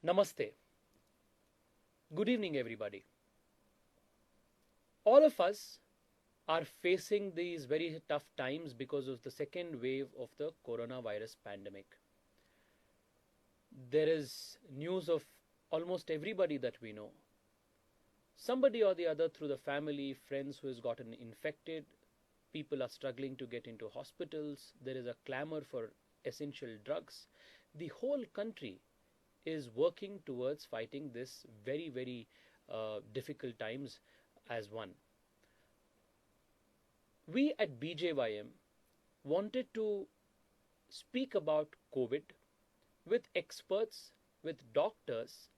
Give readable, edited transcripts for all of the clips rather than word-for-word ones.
Namaste. Good evening, everybody. All of us are facing these very tough times because of the second wave of the coronavirus pandemic. There is news of almost everybody that we know. Somebody or the other through the family, friends who has gotten infected. People are struggling to get into hospitals. There is a clamor for essential drugs. The whole country is working towards fighting this very difficult times as one. We at BJYM wanted to speak about COVID with experts, with doctors,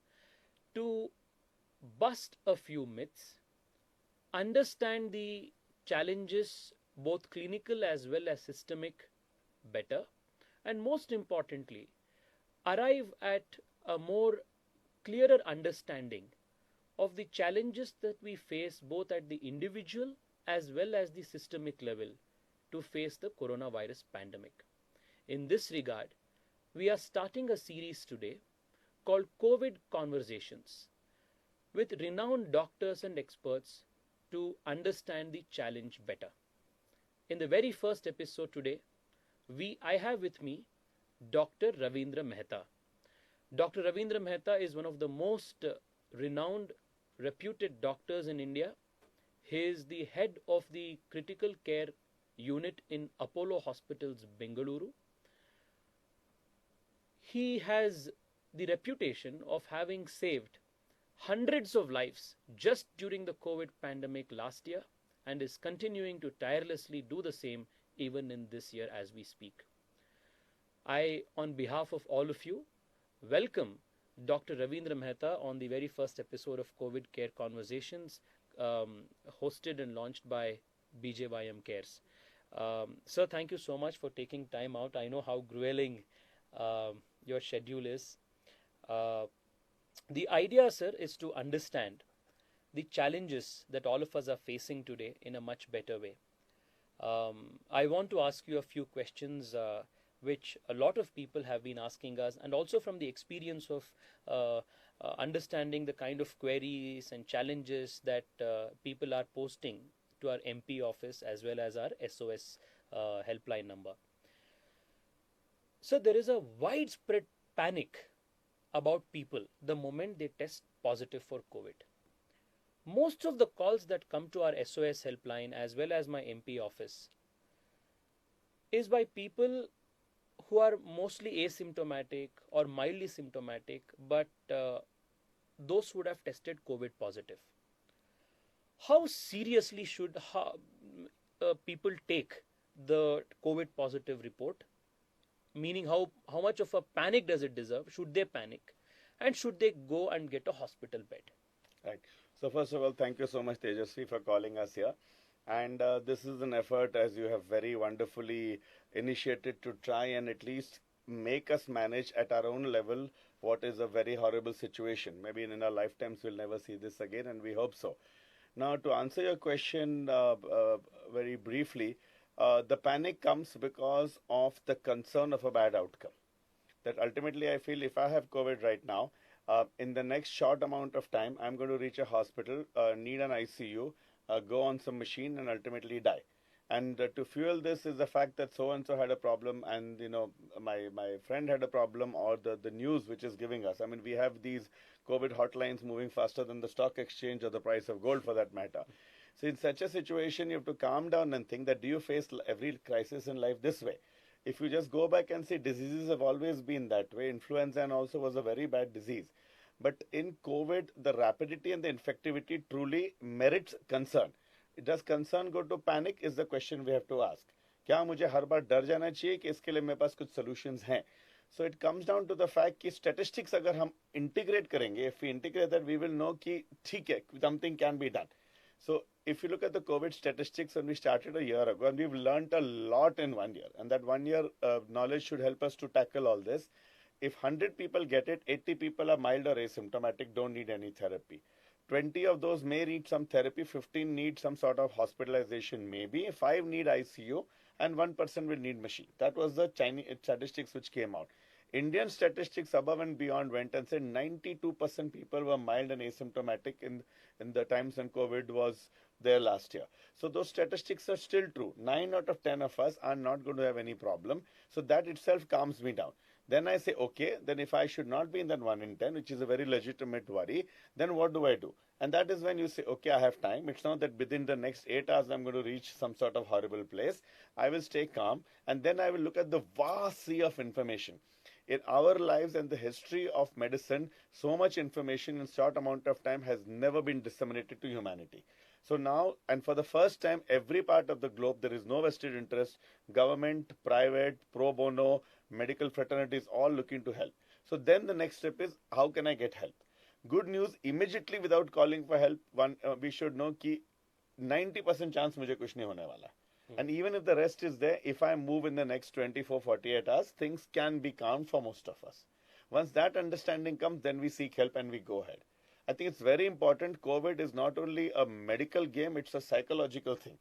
to bust a few myths, understand the challenges, both clinical as well as systemic, better, and most importantly, arrive at a more clearer understanding of the challenges that we face both at the individual as well as the systemic level to face the coronavirus pandemic. In this regard, we are starting a series today called COVID Conversations with renowned doctors and experts to understand the challenge better. In the very first episode today, I have with me Dr. Ravindra Mehta. Dr. Ravindra Mehta is one of the most renowned, reputed doctors in India. He is the head of the critical care unit in Apollo Hospitals, Bengaluru. He has the reputation of having saved hundreds of lives just during the COVID pandemic last year and is continuing to tirelessly do the same even in this year as we speak. I, on behalf of all of you, welcome Dr. Ravindra Mehta on the very first episode of COVID Care Conversations, hosted and launched by BJYM Cares. Sir, thank you so much for taking time out. I know how grueling your schedule is. The idea, sir, is to understand the challenges that all of us are facing today in a much better way. I want to ask you a few questions which a lot of people have been asking us, and also from the experience of understanding the kind of queries and challenges that people are posting to our MP office as well as our SOS helpline number. So there is a widespread panic about people the moment they test positive for COVID. Most of the calls that come to our SOS helpline as well as my MP office is by people who are mostly asymptomatic or mildly symptomatic, but those who would have tested COVID positive. How seriously should people take the COVID positive report? Meaning, how much of a panic does it deserve? Should they panic? And should they go and get a hospital bed? Right. So first of all, thank you so much, Tejasvi, for calling us here. And this is an effort, as you have very wonderfully initiated, to try and at least make us manage at our own level what is a very horrible situation. Maybe in our lifetimes we'll never see this again, and we hope so. Now, to answer your question very briefly, the panic comes because of the concern of a bad outcome. That ultimately I feel if I have COVID right now, in the next short amount of time, I'm going to reach a hospital, need an ICU, go on some machine and ultimately die. And to fuel this is the fact that so-and-so had a problem and, my friend had a problem, or the news which is giving us. I mean, we have these COVID hotlines moving faster than the stock exchange or the price of gold for that matter. So in such a situation, you have to calm down and think that, do you face every crisis in life this way? If you just go back and see, diseases have always been that way. Influenza and also was a very bad disease. But in COVID, the rapidity and the infectivity truly merits concern. Does concern go to panic is the question we have to ask. क्या मुझे हर बार डर जाना चाहिए कि इसके लिए मेरे पास कुछ solutions हैं? So it comes down to the fact कि statistics अगर हम integrate करेंगे, if we integrate that, we will know कि ठीक है, something can be done. So if you look at the COVID statistics when we started a year ago, and we've learned a lot in 1 year, and that 1 year knowledge should help us to tackle all this. If 100 people get it, 80 people are mild or asymptomatic, don't need any therapy. 20 of those may need some therapy, 15 need some sort of hospitalization maybe, 5 need ICU, and 1% will need machine. That was the Chinese statistics which came out. Indian statistics above and beyond went and said 92% people were mild and asymptomatic in the times when COVID was there last year. So those statistics are still true. 9 out of 10 of us are not going to have any problem. So that itself calms me down. Then I say, okay, then if I should not be in that 1 in 10, which is a very legitimate worry, then what do I do? And that is when you say, okay, I have time. It's not that within the next 8 hours I'm going to reach some sort of horrible place. I will stay calm and then I will look at the vast sea of information. In our lives and the history of medicine, so much information in short amount of time has never been disseminated to humanity. So now, and for the first time, every part of the globe, there is no vested interest, government, private, pro bono, medical fraternities, all looking to help. So then the next step is, how can I get help? Good news, immediately without calling for help, we should know कि 90% chance मुझे कुछ नहीं होने वाला. And even if the rest is there, if I move in the next 24, 48 hours, things can be calm for most of us. Once that understanding comes, then we seek help and we go ahead. I think it's very important. COVID is not only a medical game, it's a psychological thing.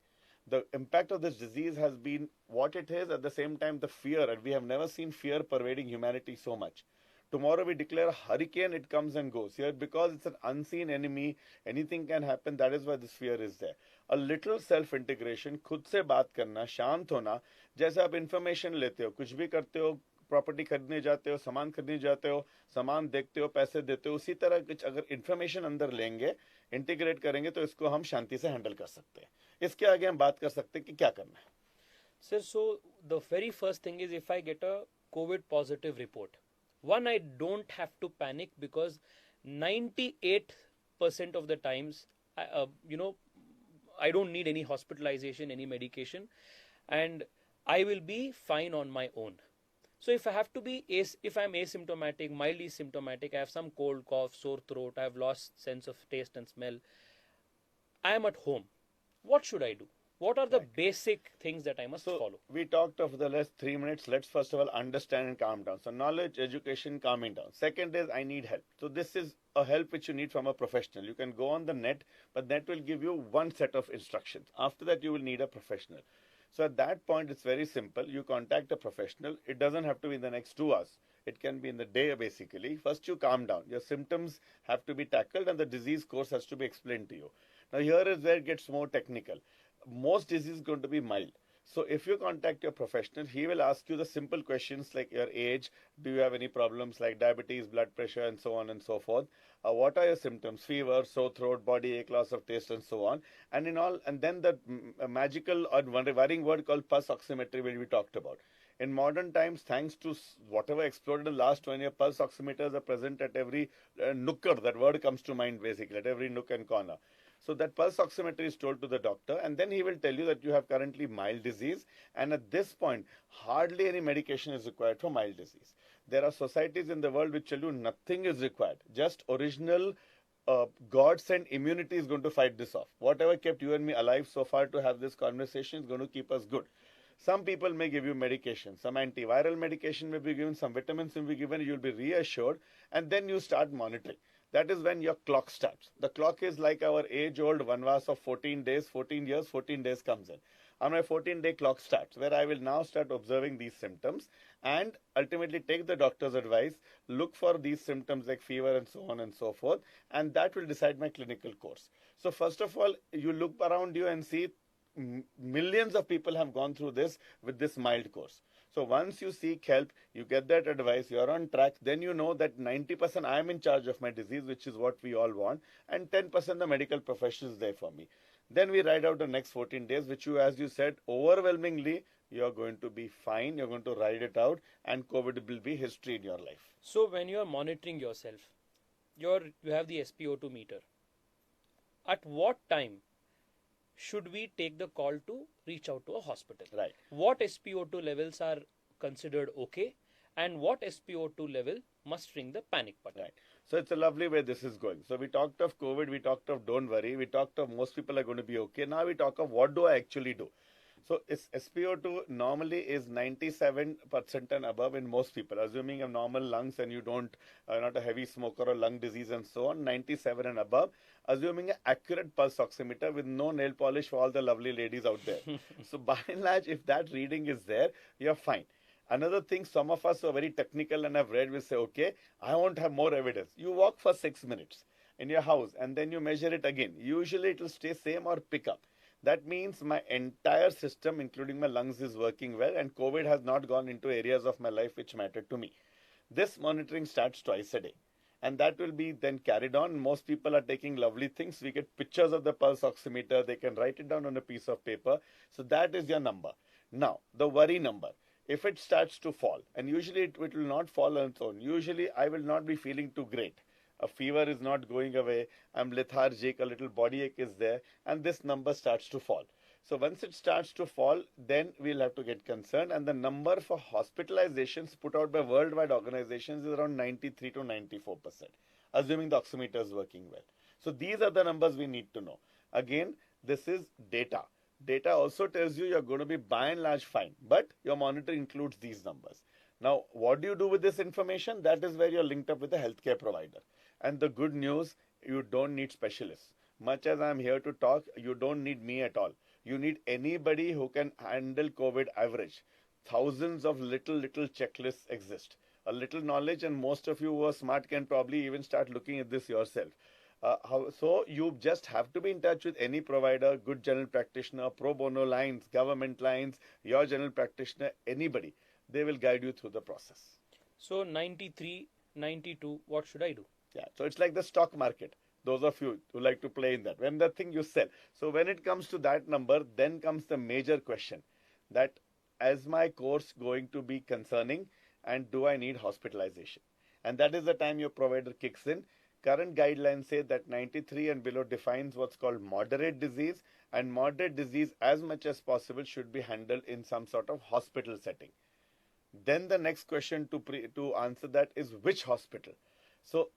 The impact of this disease has been what it is, at the same time the fear, and we have never seen fear pervading humanity so much. Tomorrow we declare a hurricane, it comes and goes. Here, because it's an unseen enemy, anything can happen. That is why this fear is there. A little self-integration, खुद से बात करना, शांत होना, जैसे आप information लेते हो, कुछ भी करते हो, प्रॉपर्टी खरीदने जाते हो, सामान खरीदने जाते हो, सामान देखते हो, पैसे देते हो, उसी तरह कुछ अगर इन्फॉर्मेशन अंदर लेंगे, इंटीग्रेट करेंगे तो इसको हम शांति से हैंडल कर सकते हैं. इसके आगे हम बात कर सकते हैं कि क्या करना है. Sir, so the very first thing is, if I get a COVID positive report, one, I don't have to panic because 98% of the times, I don't need any hospitalization, any medication, and I will be fine on my own. So if I have to be, if I'm asymptomatic, mildly symptomatic, I have some cold, cough, sore throat, I have lost sense of taste and smell, I am at home. What should I do? What are the basic things that I must follow? We talked of the last 3 minutes. Let's first of all understand and calm down. So knowledge, education, calming down. Second is I need help. So this is a help which you need from a professional. You can go on the net, but that will give you one set of instructions. After that, you will need a professional. So at that point, it's very simple. You contact a professional. It doesn't have to be in the next 2 hours. It can be in the day, basically. First, you calm down. Your symptoms have to be tackled and the disease course has to be explained to you. Now, here is where it gets more technical. Most disease is going to be mild. So if you contact your professional, he will ask you the simple questions like your age, do you have any problems like diabetes, blood pressure, and so on and so forth. What are your symptoms? Fever, sore throat, body ache, loss of taste, and so on. And then the magical or worrying word called pulse oximetry will be talked about. In modern times, thanks to whatever exploded in the last 1 year, pulse oximeters are present at every nooker. That word comes to mind basically, at every nook and corner. So that pulse oximetry is told to the doctor and then he will tell you that you have currently mild disease, and at this point hardly any medication is required for mild disease. There are societies in the world which tell you nothing is required. Just original God-sent immunity is going to fight this off. Whatever kept you and me alive so far to have this conversation is going to keep us good. Some people may give you medication, some antiviral medication may be given, some vitamins may be given, you'll be reassured, and then you start monitoring. That is when your clock starts. The clock is like our age-old vanvas of 14 days, 14 years, 14 days comes in. And my 14-day clock starts, where I will now start observing these symptoms and ultimately take the doctor's advice, look for these symptoms like fever and so on and so forth, and that will decide my clinical course. So first of all, you look around you and see millions of people have gone through this with this mild course. So once you seek help, you get that advice, you're on track, then you know that 90% I am in charge of my disease, which is what we all want, and 10% the medical profession is there for me. Then we ride out the next 14 days, which you, as you said, overwhelmingly, you're going to be fine, you're going to ride it out, and COVID will be history in your life. So when you're monitoring yourself, you have the SpO2 meter. At what time should we take the call to reach out to a hospital? Right. What SpO2 levels are considered okay, and what SpO2 level must ring the panic button? Right. So it's a lovely way this is going. So we talked of COVID, we talked of don't worry, we talked of most people are going to be okay. Now we talk of what do I actually do. So SpO2 normally is 97% and above in most people. Assuming you have normal lungs and you don't, not a heavy smoker or lung disease and so on, 97 and above. Assuming an accurate pulse oximeter with no nail polish for all the lovely ladies out there. So by and large, if that reading is there, you're fine. Another thing, some of us who are very technical and have read will say, okay, I want to have more evidence. You walk for 6 minutes in your house and then you measure it again. Usually it will stay same or pick up. That means my entire system, including my lungs, is working well, and COVID has not gone into areas of my life which matter to me. This monitoring starts twice a day, and that will be then carried on. Most people are taking lovely things. We get pictures of the pulse oximeter. They can write it down on a piece of paper. So that is your number. Now, the worry number. If it starts to fall, and usually it will not fall on its own. Usually I will not be feeling too great. A fever is not going away. I'm lethargic. A little body ache is there. And this number starts to fall. So once it starts to fall, then we'll have to get concerned. And the number for hospitalizations put out by worldwide organizations is around 93 to 94%, assuming the oximeter is working well. So these are the numbers we need to know. Again, this is data. Data also tells you you're going to be by and large fine, but your monitor includes these numbers. Now, what do you do with this information? That is where you're linked up with a healthcare provider. And the good news, you don't need specialists. Much as I'm here to talk, you don't need me at all. You need anybody who can handle COVID average. Thousands of little checklists exist. A little knowledge, and most of you who are smart can probably even start looking at this yourself. So you just have to be in touch with any provider, good general practitioner, pro bono lines, government lines, your general practitioner, anybody. They will guide you through the process. So 93, 92, what should I do? Yeah, so it's like the stock market. Those of you who like to play in that, when the thing you sell. So when it comes to that number, then comes the major question that, is my course going to be concerning, and do I need hospitalization? And that is the time your provider kicks in. Current guidelines say that 93 and below defines what's called moderate disease, and moderate disease as much as possible should be handled in some sort of hospital setting. Then the next question to answer that is which hospital. So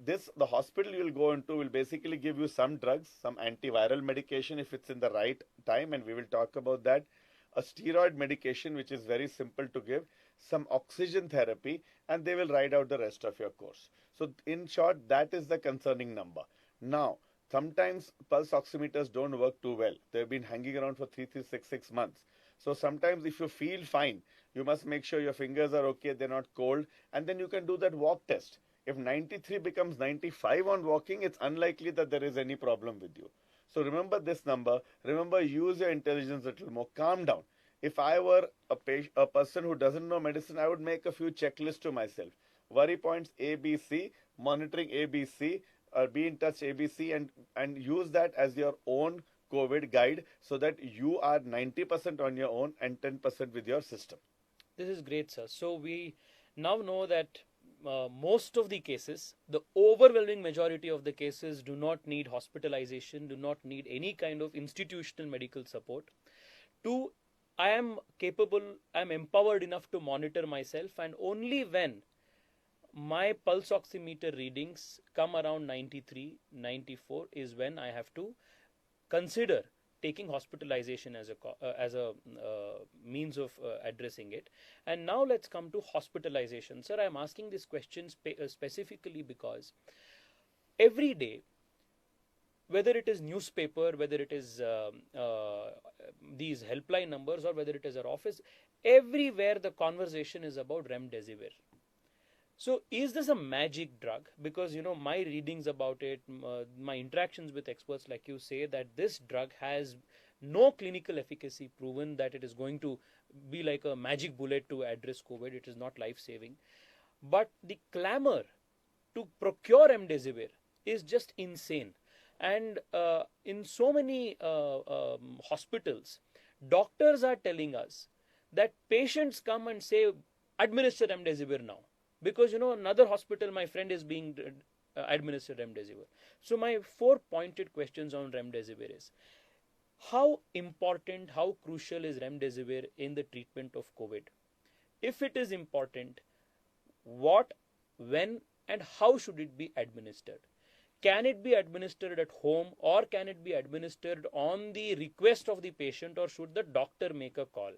the hospital you will go into will basically give you some drugs, some antiviral medication if it's in the right time, and we will talk about that. A steroid medication which is very simple to give, some oxygen therapy, and they will write out the rest of your course. So in short, that is the concerning number. Now, sometimes pulse oximeters don't work too well. They've been hanging around for 6 months. So sometimes if you feel fine, you must make sure your fingers are okay, they're not cold, and then you can do that walk test. If 93 becomes 95 on walking, it's unlikely that there is any problem with you. So remember this number. Remember, use your intelligence a little more. Calm down. If I were a person who doesn't know medicine, I would make a few checklists to myself. Worry points ABC, monitoring ABC, be in touch ABC, and use that as your own COVID guide so that you are 90% on your own and 10% with your system. This is great, sir. So we now know that most of the cases, the overwhelming majority of the cases, do not need hospitalization, do not need any kind of institutional medical support. Two, I am capable, I am empowered enough to monitor myself, and only when my pulse oximeter readings come around 93, 94 is when I have to consider taking hospitalization as a means of addressing it. And now let's come to hospitalization. Sir, I'm asking this question specifically because every day, whether it is newspaper, whether it is these helpline numbers, or whether it is our office, everywhere the conversation is about remdesivir. So is this a magic drug? Because, my readings about it, my interactions with experts like you say that this drug has no clinical efficacy proven, that it is going to be like a magic bullet to address COVID. It is not life-saving. But the clamor to procure remdesivir is just insane. And in so many hospitals, doctors are telling us that patients come and say, administer remdesivir now. Because, another hospital, my friend is being administered remdesivir. So my 4 pointed questions on remdesivir is, how important, how crucial is remdesivir in the treatment of COVID? If it is important, what, when, and how should it be administered? Can it be administered at home, or can it be administered on the request of the patient, or should the doctor make a call?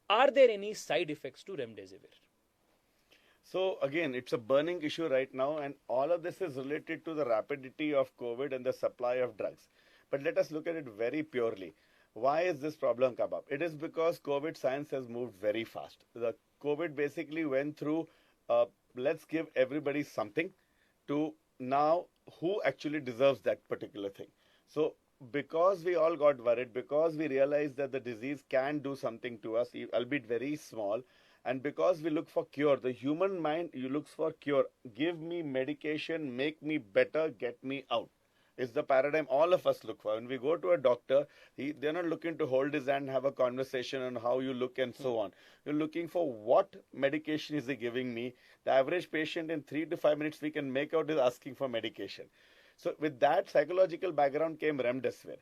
Are there any side effects to remdesivir? So again, it's a burning issue right now, and all of this is related to the rapidity of COVID and the supply of drugs. But let us look at it very purely. Why is this problem come up? It is because COVID science has moved very fast. The COVID basically went through, let's give everybody something, to now who actually deserves that particular thing. So because we all got worried, because we realized that the disease can do something to us, albeit very small, and because we look for cure, the human mind you looks for cure. Give me medication, make me better, get me out. Is the paradigm all of us look for. When we go to a doctor, they're not looking to hold his hand, have a conversation on how you look and so on. You're looking for what medication is he giving me. The average patient in 3 to 5 minutes we can make out is asking for medication. So with that psychological background came Remdesivir.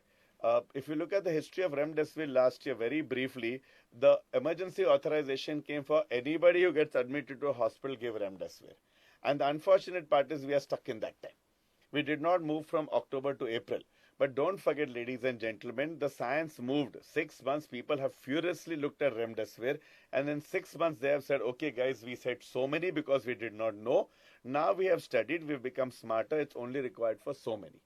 If you look at the history of Remdesivir last year, very briefly, the emergency authorization came for anybody who gets admitted to a hospital, give Remdesivir. And the unfortunate part is we are stuck in that time. We did not move from October to April. But don't forget, ladies and gentlemen, the science moved. 6 months, people have furiously looked at Remdesivir. And in 6 months, they have said, okay, guys, we said so many because we did not know. Now we have studied, we've become smarter. It's only required for so many.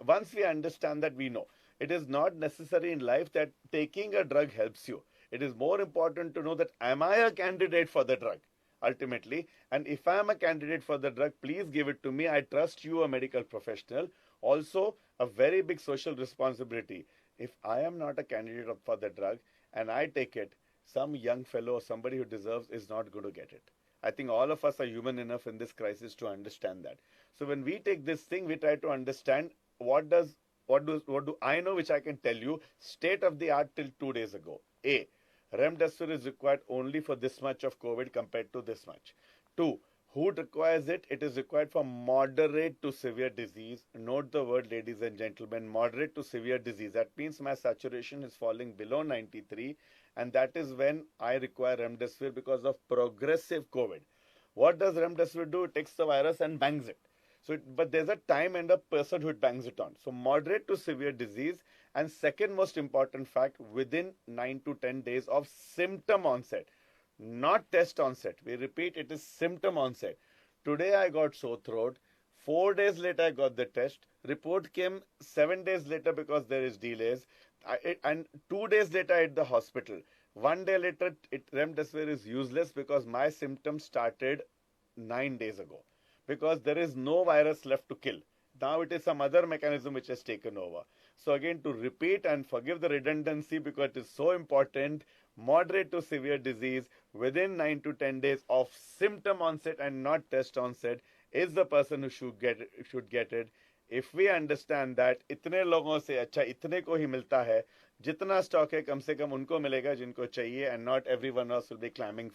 Once we understand that, we know. It is not necessary in life that taking a drug helps you. It is more important to know that, am I a candidate for the drug? Ultimately, and if I am a candidate for the drug, please give it to me. I trust you, a medical professional. Also, a very big social responsibility. If I am not a candidate for the drug and I take it, some young fellow, somebody who deserves, is not going to get it. I think all of us are human enough in this crisis to understand that. So when we take this thing, we try to understand what do I know, which I can tell you state of the art till 2 days ago. A, Remdesivir is required only for this much of COVID compared to this much. 2, who requires it? It is required for moderate to severe disease. Note the word, ladies and gentlemen, moderate to severe disease. That means my saturation is falling below 93, and that is when I require Remdesivir because of progressive COVID. What does Remdesivir do? It takes the virus and bangs it. So, but there's a time and a person who it bangs it on. So moderate to severe disease, and second most important fact, within 9 to 10 days of symptom onset, not test onset. We repeat, it is symptom onset. Today I got sore throat. 4 days later I got the test. Report came 7 days later because there is delays. And 2 days later at the hospital. 1 day later, Remdesivir is useless because my symptoms started 9 days ago. Because there is no virus left to kill. Now it is some other mechanism which has taken over. So again, to repeat and forgive the redundancy because it is so important, moderate to severe disease within 9 to 10 days of symptom onset and not test onset is the person who should get it. If we understand that, इतने लोगों से अच्छा इतने को ही मिलता है, जितना stock है कम से कम उनको मिलेगा जिनको चाहिए, and not everyone else will be climbing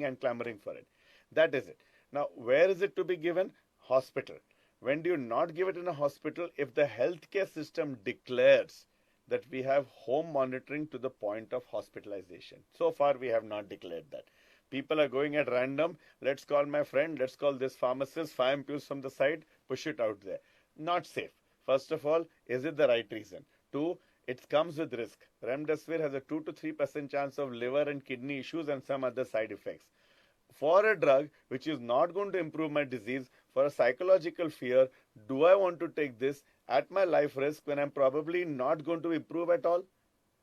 and clamoring for it. That is it. Now, where is it to be given? Hospital. When do you not give it in a hospital? If the healthcare system declares that we have home monitoring to the point of hospitalization. So far, we have not declared that. People are going at random. Let's call my friend. Let's call this pharmacist. 5 ampules from the side. Push it out there. Not safe. First of all, is it the right reason? 2, it comes with risk. Remdesivir has a 2 to 3% chance of liver and kidney issues and some other side effects. For a drug which is not going to improve my disease, for a psychological fear, do I want to take this at my life risk when I'm probably not going to improve at all?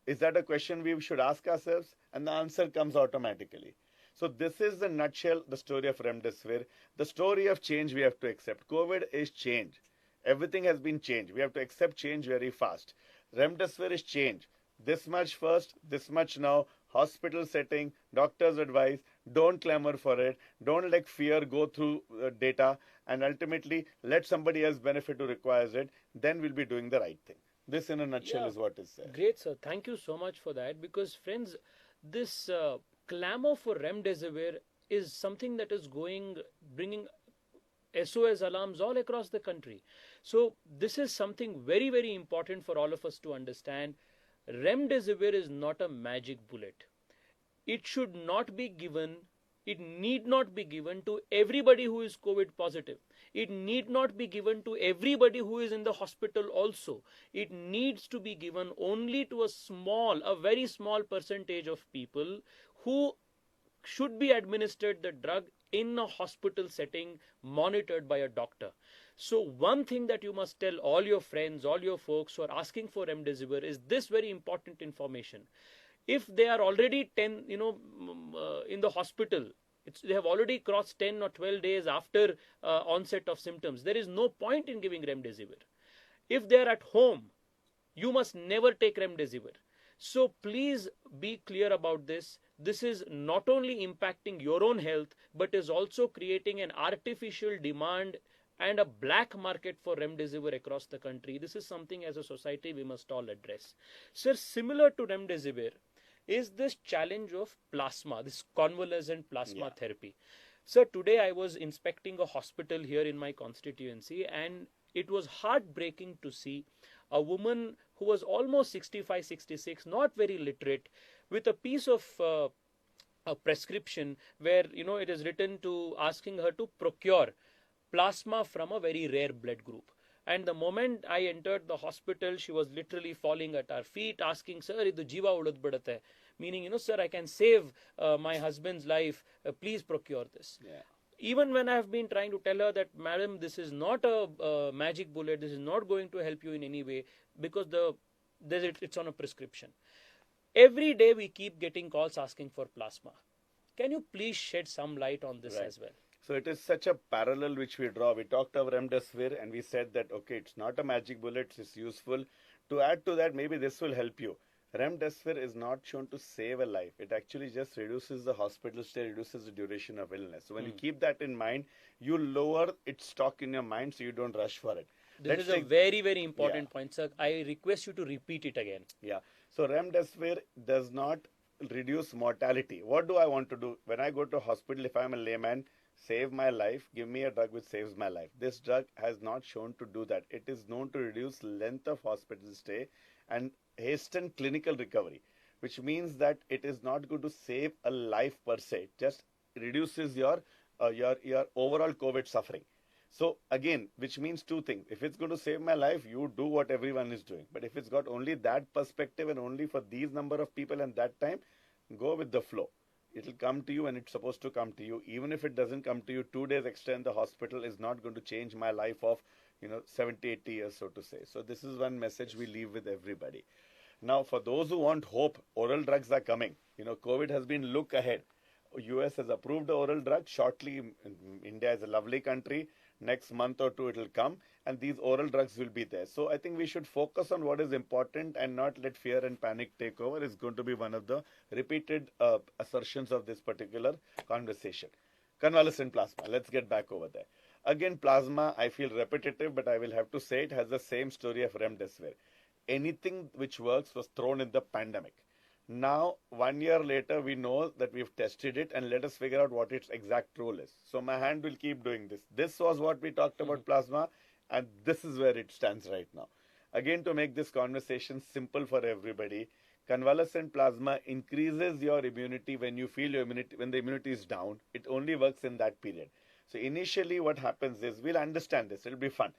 Is that a question we should ask ourselves? And the answer comes automatically. So this is the nutshell, the story of Remdesivir. The story of change we have to accept. COVID is change. Everything has been changed. We have to accept change very fast. Remdesivir is change. This much first, this much now. Hospital setting, doctor's advice, don't clamor for it, don't let fear go through data, and ultimately let somebody else benefit who requires it, then we'll be doing the right thing. This in a nutshell is what is said. Great, sir. Thank you so much for that, because friends, this clamor for Remdesivir is something that is bringing SOS alarms all across the country. So this is something very, very important for all of us to understand. Remdesivir is not a magic bullet. It should not be given, it need not be given to everybody who is COVID positive. It need not be given to everybody who is in the hospital also. It needs to be given only to a very small percentage of people who should be administered the drug in a hospital setting, monitored by a doctor. So one thing that you must tell all your friends, all your folks who are asking for remdesivir is this very important information. If they are already 10, in the hospital, they have already crossed 10 or 12 days after onset of symptoms, there is no point in giving remdesivir. If they are at home, you must never take remdesivir. So please be clear about this. This is not only impacting your own health, but is also creating an artificial demand and a black market for remdesivir across the country. This is something as a society we must all address. Sir, similar to remdesivir is this challenge of plasma, this convalescent plasma therapy. So today I was inspecting a hospital here in my constituency, and it was heartbreaking to see a woman who was almost 65, 66, not very literate, with a piece of a prescription where it is written to asking her to procure plasma from a very rare blood group. And the moment I entered the hospital, she was literally falling at our feet, asking, "Sir, idu jiva udad badate," meaning, "Sir, I can save my husband's life. Please procure this." Yeah. Even when I have been trying to tell her that, "Madam, this is not a magic bullet. This is not going to help you in any way because it's on a prescription." Every day we keep getting calls asking for plasma. Can you please shed some light on this as well? So it is such a parallel which we draw. We talked of remdesivir and we said that, okay, it's not a magic bullet, it's useful. To add to that, maybe this will help you. Remdesivir is not shown to save a life. It actually just reduces the hospital stay, reduces the duration of illness. So when you keep that in mind, you lower its stock in your mind so you don't rush for it. This is a very, very important point, sir. I request you to repeat it again. Yeah. So remdesivir does not reduce mortality. What do I want to do? When I go to hospital, if I'm a layman, save my life, give me a drug which saves my life. This drug has not shown to do that. It is known to reduce length of hospital stay and hasten clinical recovery, which means that it is not going to save a life per se. It just reduces your overall COVID suffering. So again, which means two things. If it's going to save my life, you do what everyone is doing. But if it's got only that perspective and only for these number of people and that time, go with the flow. It'll come to you when it's supposed to come to you. Even if it doesn't come to you, 2 days extra in the hospital is not going to change my life of 70, 80 years, so to say. So this is one message we leave with everybody. Now, for those who want hope, oral drugs are coming. COVID has been look ahead. US has approved the oral drug. Shortly, India is a lovely country. Next month or two it will come and these oral drugs will be there. So I think we should focus on what is important and not let fear and panic take over. Is going to be one of the repeated assertions of this particular conversation. Convalescent plasma. Let's get back over there. Again, plasma, I feel repetitive, but I will have to say it has the same story of remdesivir. Anything which works was thrown in the pandemic. Now, 1 year later, we know that we've tested it and let us figure out what its exact role is. So my hand will keep doing this. This was what we talked about plasma and this is where it stands right now. Again, to make this conversation simple for everybody, convalescent plasma increases your immunity when you feel your immunity, when the immunity is down. It only works in that period. So initially what happens is, we'll understand this, it'll be fun.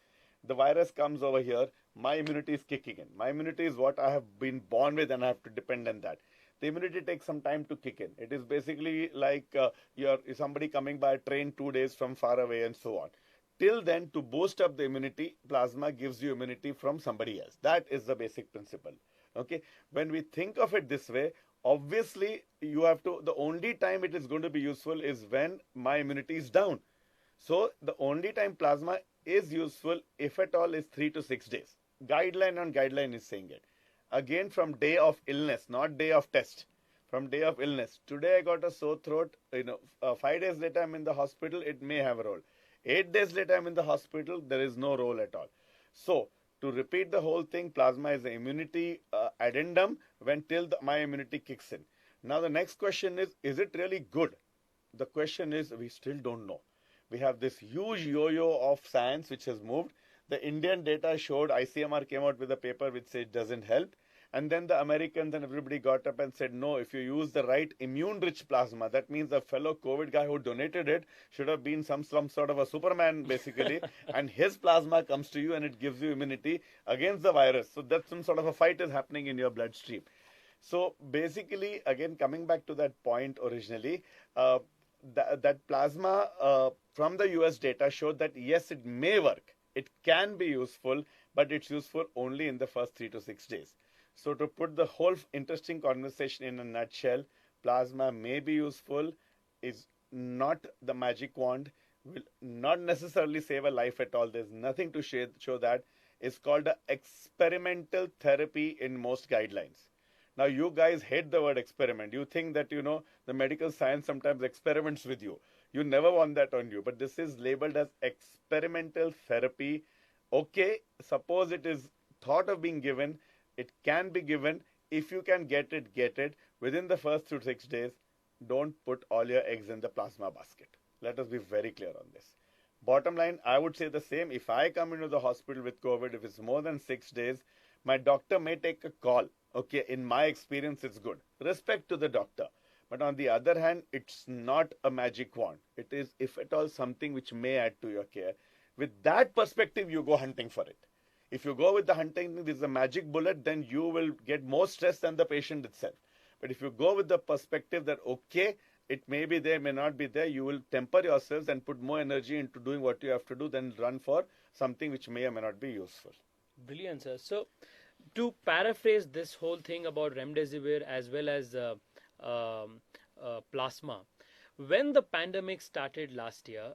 The virus comes over here, my immunity is kicking in. My immunity is what I have been born with and I have to depend on that. The immunity takes some time to kick in. It is basically like somebody coming by a train 2 days from far away and so on. Till then, to boost up the immunity, plasma gives you immunity from somebody else. That is the basic principle. Okay. When we think of it this way, obviously the only time it is going to be useful is when my immunity is down. So the only time plasma is useful, if at all, is 3 to 6 days. Guideline on guideline is saying it. Again, from day of illness, not day of test. From day of illness. Today I got a sore throat. 5 days later I'm in the hospital. It may have a role. 8 days later I'm in the hospital. There is no role at all. So to repeat the whole thing, plasma is an immunity addendum till my immunity kicks in. Now the next question is it really good? The question is, we still don't know. We have this huge yo-yo of science which has moved. The Indian data showed, ICMR came out with a paper which said it doesn't help. And then the Americans and everybody got up and said, no, if you use the right immune-rich plasma, that means the fellow COVID guy who donated it should have been some sort of a Superman, basically. And his plasma comes to you and it gives you immunity against the virus. So that's some sort of a fight is happening in your bloodstream. So basically, again, coming back to that point originally, that plasma from the US data showed that yes, it may work. It can be useful, but it's useful only in the first 3 to 6 days. So to put the whole interesting conversation in a nutshell, plasma may be useful, is not the magic wand, will not necessarily save a life at all. There's nothing to show that. It's called a experimental therapy in most guidelines. Now, you guys hate the word experiment. You think that, the medical science sometimes experiments with you. You never want that on you. But this is labeled as experimental therapy. Okay, suppose it is thought of being given, it can be given. If you can get it, get it. Within the first 2 to 6 days, don't put all your eggs in the plasma basket. Let us be very clear on this. Bottom line, I would say the same. If I come into the hospital with COVID, if it's more than 6 days, my doctor may take a call. Okay, in my experience, it's good. Respect to the doctor. But on the other hand, it's not a magic wand. It is, if at all, something which may add to your care. With that perspective, you go hunting for it. If you go with the hunting, this is a magic bullet, then you will get more stress than the patient itself. But if you go with the perspective that, okay, it may be there, may not be there, you will temper yourselves and put more energy into doing what you have to do than run for something which may or may not be useful. Brilliant, sir. So, to paraphrase this whole thing about remdesivir as well as plasma, when the pandemic started last year,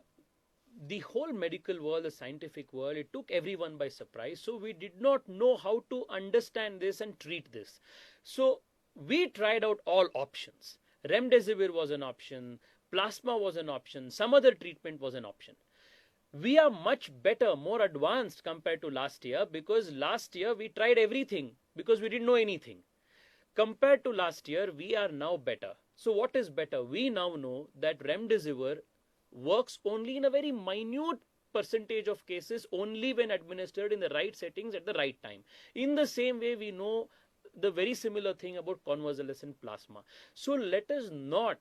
the whole medical world, the scientific world, it took everyone by surprise. So we did not know how to understand this and treat this. So we tried out all options. Remdesivir was an option, plasma was an option, some other treatment was an option. We are much better, more advanced compared to last year, because last year we tried everything because we didn't know anything. Compared to last year, we are now better. So what is better? We now know that remdesivir works only in a very minute percentage of cases, only when administered in the right settings at the right time. In the same way, we know the very similar thing about convalescent plasma. So let us not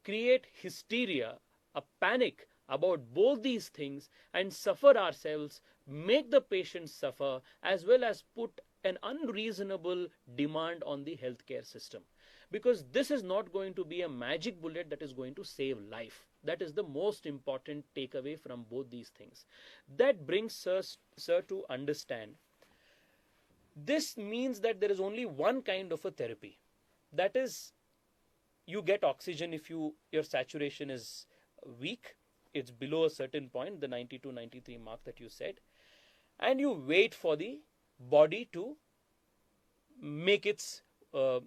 create hysteria, a panic about both these things and suffer ourselves, make the patients suffer, as well as put an unreasonable demand on the healthcare system. Because this is not going to be a magic bullet that is going to save life. That is the most important takeaway from both these things. That brings us, sir, to understand. This means that there is only one kind of a therapy. That is, you get oxygen if your saturation is weak. It's below a certain point, the 92, 93 mark that you said. And you wait for the body to make its to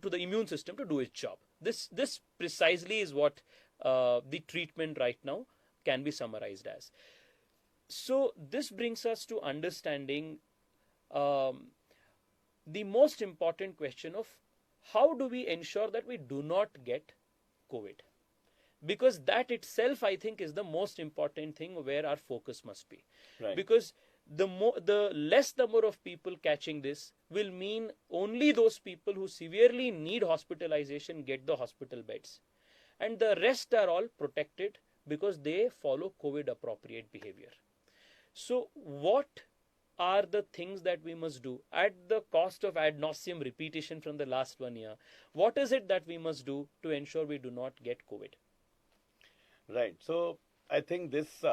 the immune system to do its job. This precisely is what the treatment right now can be summarized as. So this brings us to understanding the most important question of how do we ensure that we do not get COVID? Because that itself, I think, is the most important thing where our focus must be. Right. Because the less number of people catching this will mean only those people who severely need hospitalization get the hospital beds. And the rest are all protected because they follow COVID appropriate behavior. So what are the things that we must do at the cost of ad nauseum repetition from the last 1 year? What is it that we must do to ensure we do not get COVID? Right. So I think this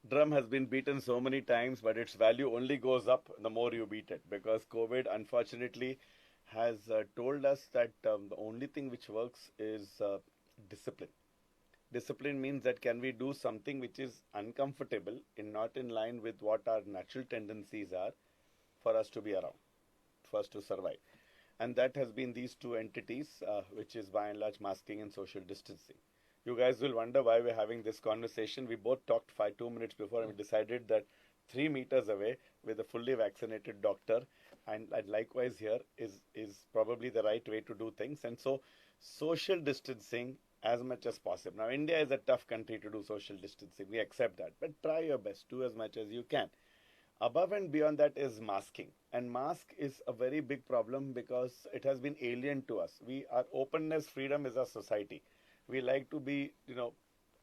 drum has been beaten so many times, but its value only goes up the more you beat it, because COVID, unfortunately, has told us that the only thing which works is discipline. Discipline means that can we do something which is uncomfortable and not in line with what our natural tendencies are for us to be around, for us to survive. And that has been these two entities, which is by and large masking and social distancing. You guys will wonder why we're having this conversation. We both talked 2 minutes before and we decided that 3 meters away with a fully vaccinated doctor and likewise here is probably the right way to do things. And so social distancing as much as possible. Now, India is a tough country to do social distancing. We accept that. But try your best. Do as much as you can. Above and beyond that is masking. And mask is a very big problem because it has been alien to us. Our openness, freedom is our society. We like to be,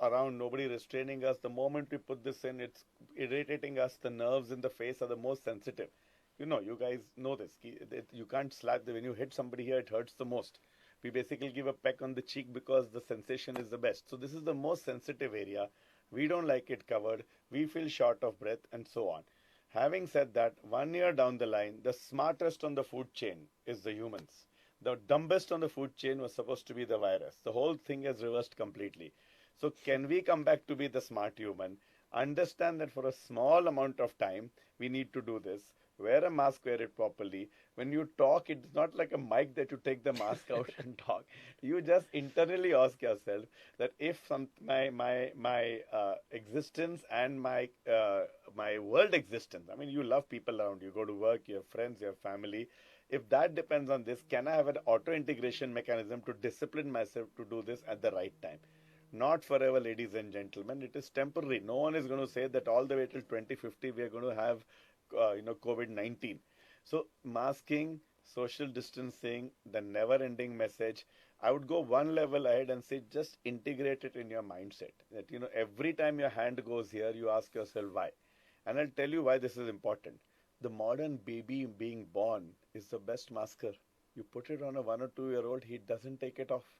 around, nobody restraining us. The moment we put this in, it's irritating us. The nerves in the face are the most sensitive. You guys know this. You can't slap when you hit somebody here, it hurts the most. We basically give a peck on the cheek because the sensation is the best. So this is the most sensitive area. We don't like it covered. We feel short of breath and so on. Having said that, 1 year down the line, the smartest on the food chain is the humans. The dumbest on the food chain was supposed to be the virus. The whole thing has reversed completely. So can we come back to be the smart human? Understand that for a small amount of time, we need to do this. Wear a mask, wear it properly. When you talk, it's not like a mic that you take the mask out and talk. You just internally ask yourself that if my existence and my world existence. I mean, you love people around you. Go to work, you have friends, you have family. If that depends on this, can I have an auto integration mechanism to discipline myself to do this at the right time? Not forever, ladies and gentlemen. It is temporary. No one is going to say that all the way till 2050 we are going to have, COVID-19. So masking, social distancing, the never-ending message. I would go one level ahead and say just integrate it in your mindset. That every time your hand goes here, you ask yourself why. And I'll tell you why this is important. The modern baby being born is the best masker. You put it on a 1 or 2 year old, he doesn't take it off.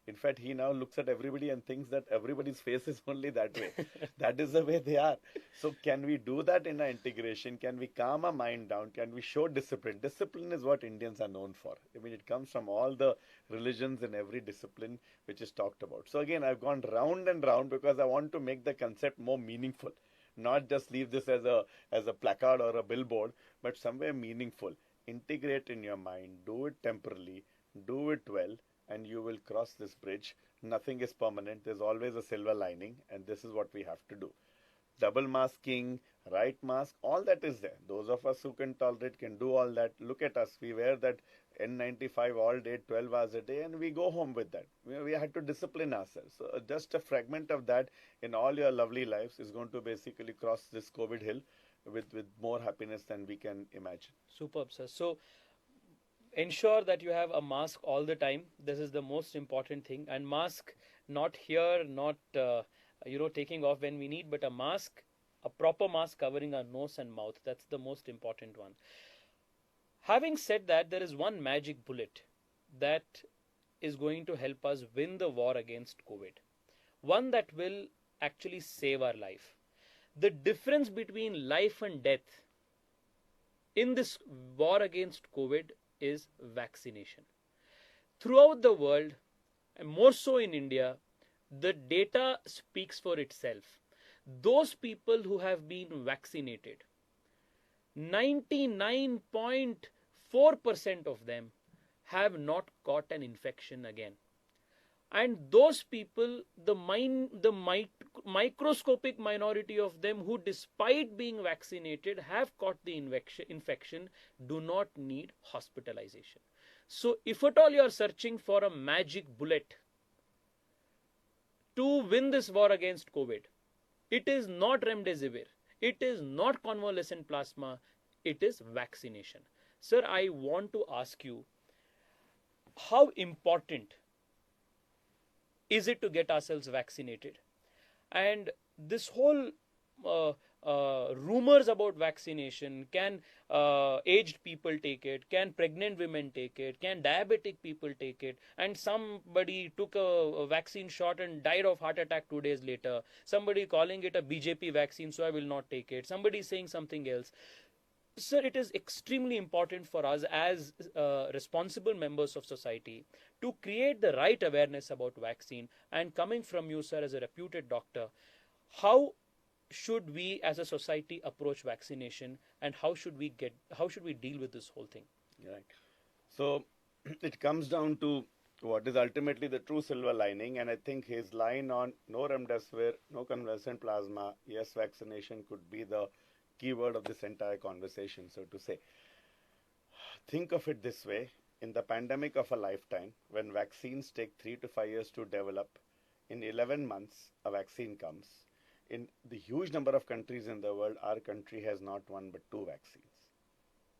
In fact, he now looks at everybody and thinks that everybody's face is only that way. That is the way they are. So can we do that in our integration? Can we calm our mind down? Can we show discipline? Discipline is what Indians are known for. I mean, it comes from all the religions and every discipline which is talked about. So again, I've gone round and round because I want to make the concept more meaningful. Not just leave this as a placard or a billboard, but somewhere meaningful. Integrate in your mind. Do it temporarily. Do it well, and you will cross this bridge. Nothing is permanent. There's always a silver lining, and this is what we have to do. Double masking, right mask, all that is there. Those of us who can tolerate can do all that. Look at us. We wear that N95 all day, 12 hours a day, and we go home with that. We had to discipline ourselves. So just a fragment of that in all your lovely lives is going to basically cross this COVID hill with more happiness than we can imagine. Superb, sir. So ensure that you have a mask all the time. This is the most important thing. And mask not here, not taking off when we need, but a mask, a proper mask covering our nose and mouth. That's the most important one. Having said that, there is one magic bullet that is going to help us win the war against COVID. One that will actually save our life. The difference between life and death in this war against COVID is vaccination. Throughout the world, and more so in India, the data speaks for itself. Those people who have been vaccinated, 99.4% of them have not caught an infection again. And those people, the microscopic minority of them who, despite being vaccinated, have caught the infection, do not need hospitalization. So if at all you are searching for a magic bullet to win this war against COVID, it is not remdesivir, it is not convalescent plasma, it is vaccination. Sir, I want to ask you, how important is it to get ourselves vaccinated? And this whole rumors about vaccination, can aged people take it, can pregnant women take it, can diabetic people take it, and somebody took a vaccine shot and died of heart attack 2 days later, somebody calling it a BJP vaccine, so I will not take it, somebody saying something else. Sir, it is extremely important for us as responsible members of society to create the right awareness about vaccine. And coming from you, sir, as a reputed doctor, how should we as a society approach vaccination, and how should we deal with this whole thing? Right. So it comes down to what is ultimately the true silver lining, and I think his line on no remdesivir, no convalescent plasma, yes, vaccination could be the keyword of this entire conversation, so to say. Think of it this way: in the pandemic of a lifetime, when vaccines take 3 to 5 years to develop, in 11 months a vaccine comes. In the huge number of countries in the world, our country has not one but 2 vaccines.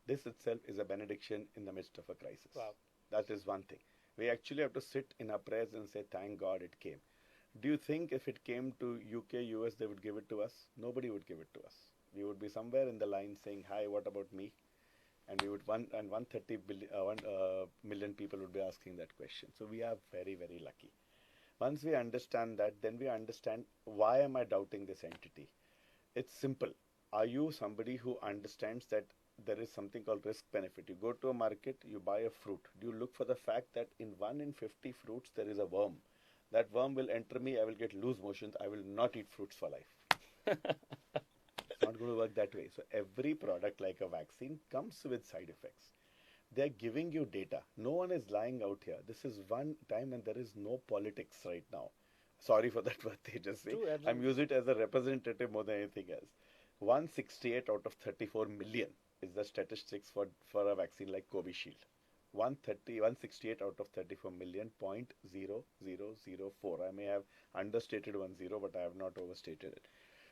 This itself is a benediction in the midst of a crisis. Wow. That is one thing. We actually have to sit in our prayers and say, thank God it came. Do you think if it came to UK, US, they would give it to us? Nobody would give it to us. We would be somewhere in the line saying, hi, what about me? And we would 1 million people would be asking that question. So we are very, very lucky. Once we understand that, then we understand, why am I doubting this entity? It's simple. Are you somebody who understands that there is something called risk benefit? You go to a market, you buy a fruit. Do you look for the fact that in 1 in 50 fruits there is a worm? That worm will enter me, I will get loose motions, I will not eat fruits for life. It's not going to work that way. So every product like a vaccine comes with side effects. They're giving you data. No one is lying out here. This is one time and there is no politics right now. Sorry for that word, Tejasvi. True, I'm using it as a representative more than anything else. 168 out of 34 million is the statistics for a vaccine like Covishield. 168 out of 34 million, 0.0004. I may have understated 10, but I have not overstated it.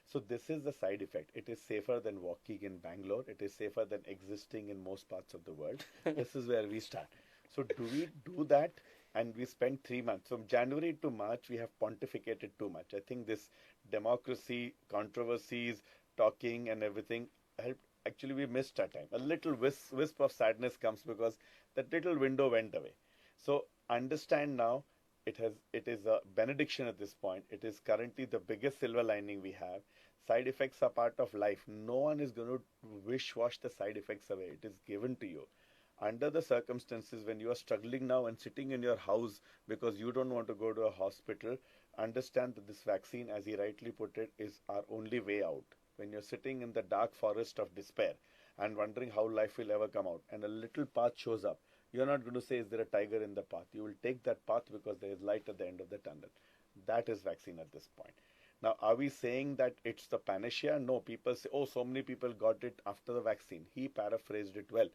So this is the side effect. It is safer than walking in Bangalore. It is safer than existing in most parts of the world. This is where we start. So do we do that? And we spent 3 months. From January to March, we have pontificated too much. I think this democracy, controversies, talking and everything helped. Actually, we missed our time. A little wisp of sadness comes because that little window went away. So understand now, it is a benediction at this point. It is currently the biggest silver lining we have. Side effects are part of life. No one is going to wish-wash the side effects away. It is given to you. Under the circumstances, when you are struggling now and sitting in your house because you don't want to go to a hospital, understand that this vaccine, as he rightly put it, is our only way out. When you're sitting in the dark forest of despair and wondering how life will ever come out, and a little path shows up, you're not going to say, is there a tiger in the path? You will take that path because there is light at the end of the tunnel. That is vaccine at this point. Now, are we saying that it's the panacea? No, people say, oh, so many people got it after the vaccine. He paraphrased it well.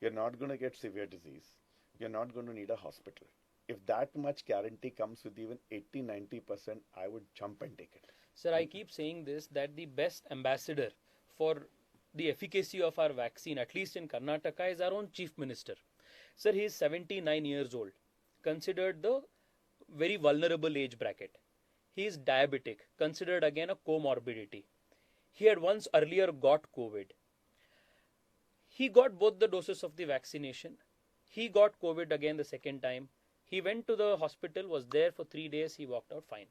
You're not going to get severe disease. You're not going to need a hospital. If that much guarantee comes with even 80-90%, I would jump and take it. Sir, I keep saying this, that the best ambassador for the efficacy of our vaccine, at least in Karnataka, is our own Chief Minister. Sir, he is 79 years old, considered the very vulnerable age bracket. He is diabetic, considered again a comorbidity. He had once earlier got COVID. He got both the doses of the vaccination. He got COVID again the second time. He went to the hospital, was there for 3 days, he walked out fine.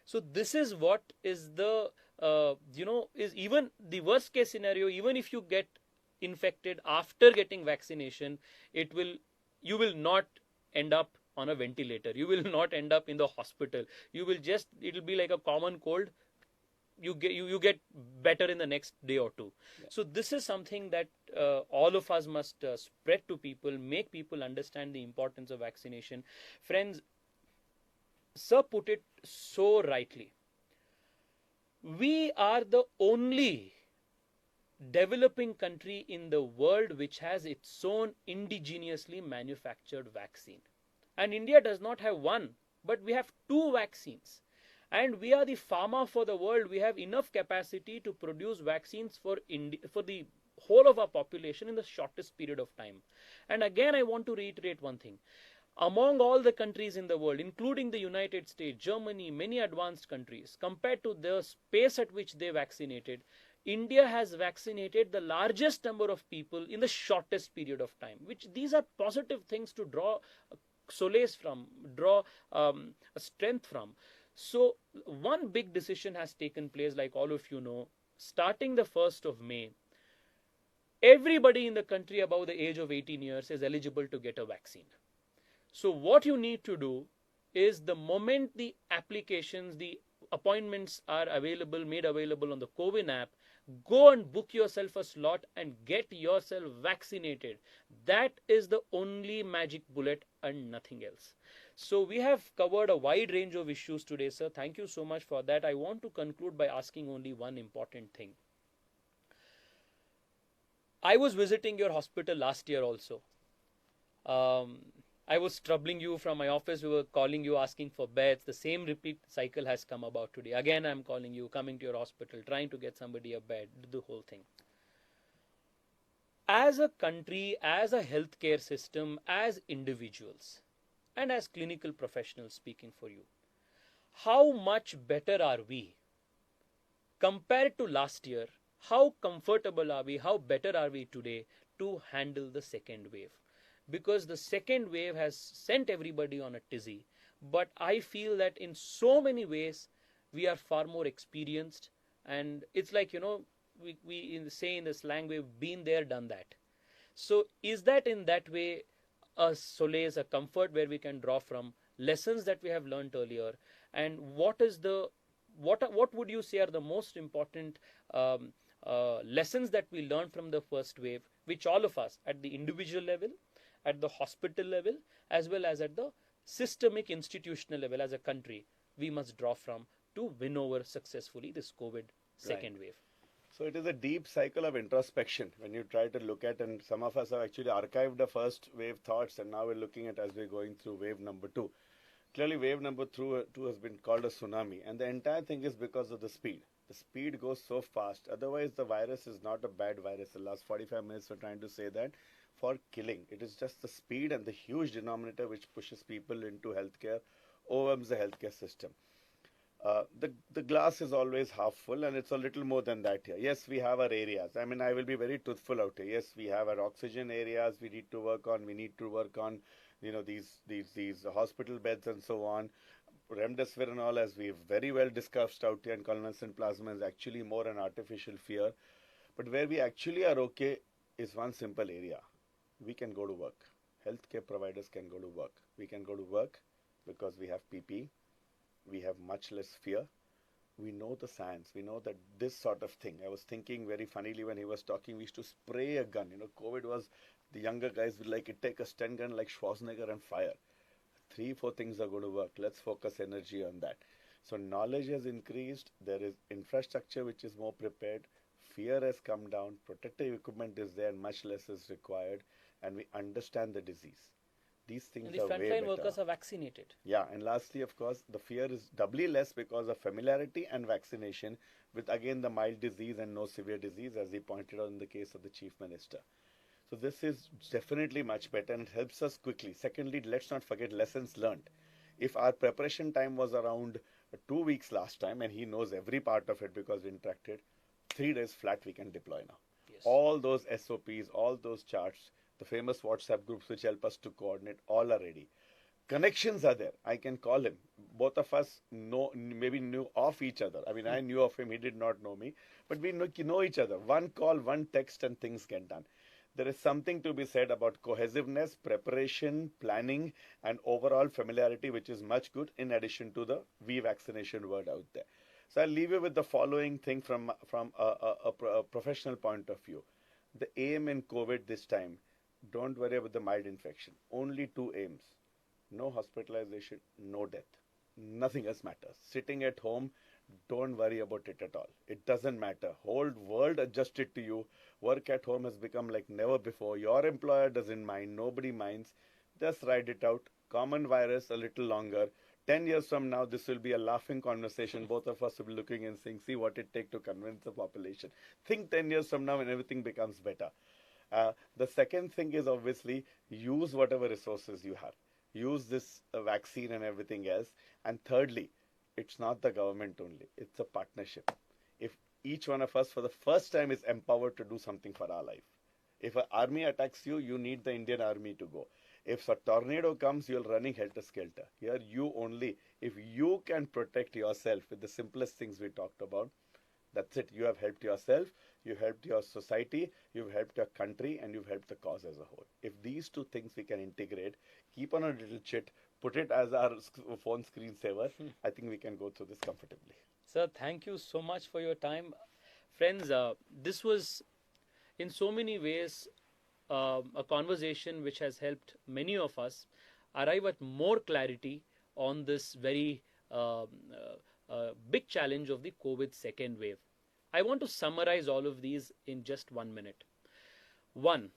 So this is what is the, is even the worst case scenario. Even if you get infected after getting vaccination, you will not end up on a ventilator. You will not end up in the hospital. It'll be like a common cold. You get better in the next day or two. Yeah. So this is something that all of us must spread to people, make people understand the importance of vaccination. Friends, Sir put it so rightly. We are the only developing country in the world which has its own indigenously manufactured vaccine. And India does not have one, but we have 2 vaccines. And we are the pharma for the world. We have enough capacity to produce vaccines for the whole of our population in the shortest period of time. And again, I want to reiterate one thing. Among all the countries in the world, including the United States, Germany, many advanced countries, compared to the pace at which they vaccinated, India has vaccinated the largest number of people in the shortest period of time. These are positive things to draw solace from, draw a strength from. So one big decision has taken place, like all of you know, starting the 1st of May. Everybody in the country above the age of 18 years is eligible to get a vaccine. So what you need to do is, the moment the applications, the appointments are made available on the CoWIN app, go and book yourself a slot and get yourself vaccinated. That is the only magic bullet and nothing else. So we have covered a wide range of issues today, sir. Thank you so much for that. I want to conclude by asking only one important thing. I was visiting your hospital last year also. I was troubling you from my office. We were calling you, asking for beds. The same repeat cycle has come about today. Again, I'm calling you, coming to your hospital, trying to get somebody a bed, the whole thing. As a country, as a healthcare system, as individuals, and as clinical professionals speaking for you, how much better are we compared to last year? How comfortable are we? How better are we today to handle the second wave, because the second wave has sent everybody on a tizzy. But I feel that in so many ways we are far more experienced, and it's like, we say in the slang, we've been there, done that. So is that in that way a solace, a comfort where we can draw from lessons that we have learned earlier? And what would you say are the most important lessons that we learned from the first wave, which all of us at the individual level, at the hospital level, as well as at the systemic institutional level as a country, we must draw from to win over successfully this COVID second wave? So it is a deep cycle of introspection when you try to look at, and some of us have actually archived the first wave thoughts, and now we're looking at as we're going through wave number two. Clearly, wave number two has been called a tsunami, and the entire thing is because of the speed. The speed goes so fast. Otherwise, the virus is not a bad virus. The last 45 minutes we're trying to say that for killing. It is just the speed and the huge denominator which pushes people into healthcare, overwhelms the healthcare system. The glass is always half full, and it's a little more than that here. Yes, we have our areas. I mean, I will be very truthful out here. Yes, we have our oxygen areas we need to work on. We need to work on, these hospital beds and so on. Remdesivir and all, as we've very well discussed out here, and convalescent plasma is actually more an artificial fear. But where we actually are okay is one simple area. We can go to work. Healthcare providers can go to work. We can go to work because we have PPE. We have much less fear. We know the science. We know that this sort of thing. I was thinking very funnily when he was talking, we used to spray a gun. COVID was, the younger guys would like it, take a stun gun like Schwarzenegger and fire. 3-4 things are going to work. Let's focus energy on that. So knowledge has increased. There is infrastructure which is more prepared. Fear has come down. Protective equipment is there and much less is required. And we understand the disease. These things and the are way frontline better. workers are vaccinated. Yeah, and lastly, of course, the fear is doubly less because of familiarity and vaccination with, again, the mild disease and no severe disease, as he pointed out in the case of the Chief Minister. So this is definitely much better, and it helps us quickly. Secondly, let's not forget lessons learned. If our preparation time was around 2 weeks last time, and he knows every part of it because we interacted, 3 days flat we can deploy now. Yes. All those SOPs, all those charts, the famous WhatsApp groups which help us to coordinate, all are ready. Connections are there. I can call him. Both of us maybe knew of each other. I mean, I knew of him. He did not know me. But we know each other. One call, one text, and things get done. There is something to be said about cohesiveness, preparation, planning, and overall familiarity, which is much good in addition to the vaccination word out there. So I'll leave you with the following thing from a professional point of view. The aim in COVID this time, don't worry about the mild infection. Only 2 aims. No hospitalization, no death. Nothing else matters. Sitting at home, don't worry about it at all. It doesn't matter. Whole world adjusted to you. Work at home has become like never before. Your employer doesn't mind. Nobody minds. Just ride it out. Common virus a little longer. 10 years from now, this will be a laughing conversation. Both of us will be looking and saying, see what it takes to convince the population. Think 10 years from now when everything becomes better. The second thing is obviously use whatever resources you have. Use this vaccine and everything else. And thirdly, it's not the government only. It's a partnership. If each one of us for the first time is empowered to do something for our life. If an army attacks you, you need the Indian army to go. If a tornado comes, you're running helter-skelter. Here you only, if you can protect yourself with the simplest things we talked about, that's it. You have helped yourself, you've helped your society, you've helped your country, and you've helped the cause as a whole. If these 2 things we can integrate, keep on a little chit, put it as our phone screensaver, I think we can go through this comfortably. Sir, thank you so much for your time. Friends, this was in so many ways a conversation which has helped many of us arrive at more clarity on this very big challenge of the COVID second wave. I want to summarize all of these in just 1 minute. 1.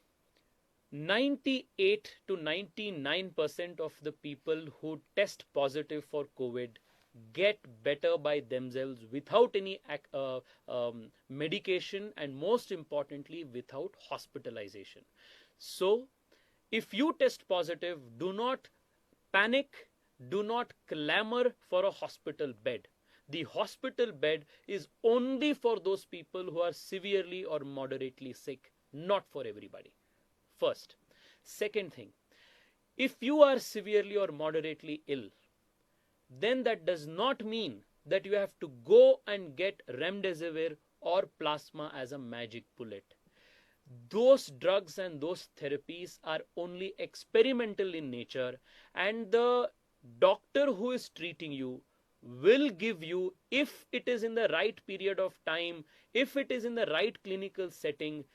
98 to 99% of the people who test positive for COVID get better by themselves without any medication, and most importantly without hospitalization. So if you test positive, do not panic, do not clamor for a hospital bed. The hospital bed is only for those people who are severely or moderately sick, not for everybody. First. Second thing, if you are severely or moderately ill, then that does not mean that you have to go and get remdesivir or plasma as a magic bullet. Those drugs and those therapies are only experimental in nature, and the doctor who is treating you will give you, if it is in the right period of time, if it is in the right clinical setting,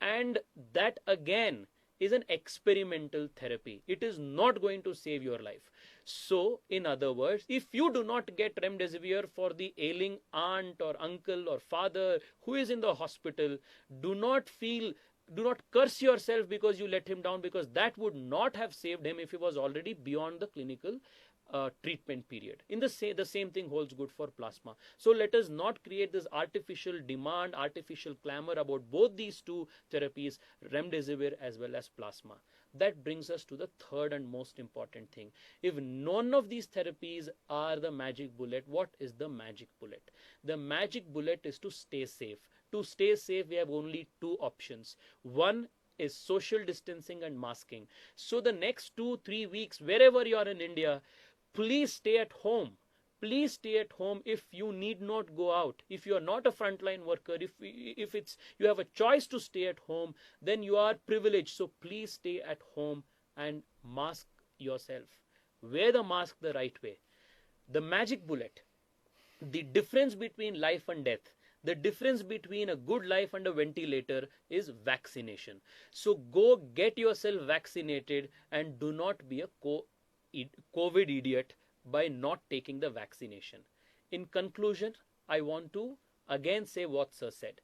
and that again is an experimental therapy. It is not going to save your life. So, in other words, if you do not get remdesivir for the ailing aunt or uncle or father who is in the hospital, do not curse yourself because you let him down, because that would not have saved him if he was already beyond the clinical treatment period. The same thing holds good for plasma. So let us not create this artificial demand, artificial clamor about both these two therapies, remdesivir as well as plasma. That brings us to the third and most important thing. If none of these therapies are the magic bullet, what is the magic bullet? The magic bullet is to stay safe. To stay safe, we have only two options. One is social distancing and masking. So the next 2-3 weeks, wherever you are in India, please stay at home. Please stay at home if you need not go out. If you are not a frontline worker, if you have a choice to stay at home, then you are privileged. So please stay at home and mask yourself. Wear the mask the right way. The magic bullet, the difference between life and death, the difference between a good life and a ventilator is vaccination. So go get yourself vaccinated and do not be a COVID idiot by not taking the vaccination. In conclusion, I want to again say what Sir said.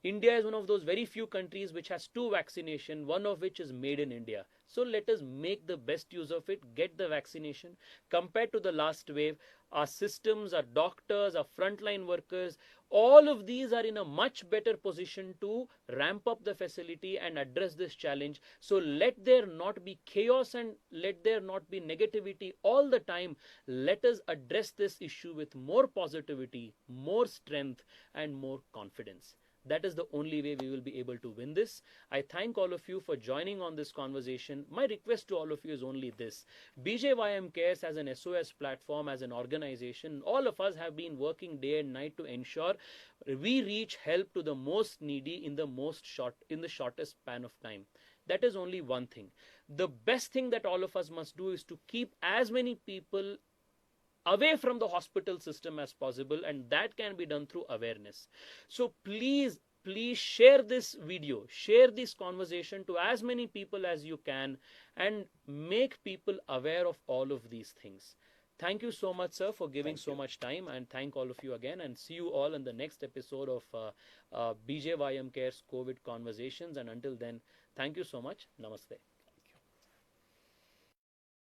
India is one of those very few countries which has 2 vaccinations, one of which is made in India. So let us make the best use of it, get the vaccination. Compared to the last wave, our systems, our doctors, our frontline workers, all of these are in a much better position to ramp up the facility and address this challenge. So let there not be chaos and let there not be negativity all the time. Let us address this issue with more positivity, more strength, and more confidence. That is the only way we will be able to win this. I thank all of you for joining on this conversation. My request to all of you is only this. BJYM Cares as an SOS platform, as an organization, all of us have been working day and night to ensure we reach help to the most needy in the shortest span of time. That is only one thing. The best thing that all of us must do is to keep as many people away from the hospital system as possible, and that can be done through awareness. So please share this video, share this conversation to as many people as you can, and make people aware of all of these things. Thank you so much, sir, for giving so much time, and thank all of you again, and see you all in the next episode of BJYM Cares COVID Conversations. And until then, thank you so much. Namaste.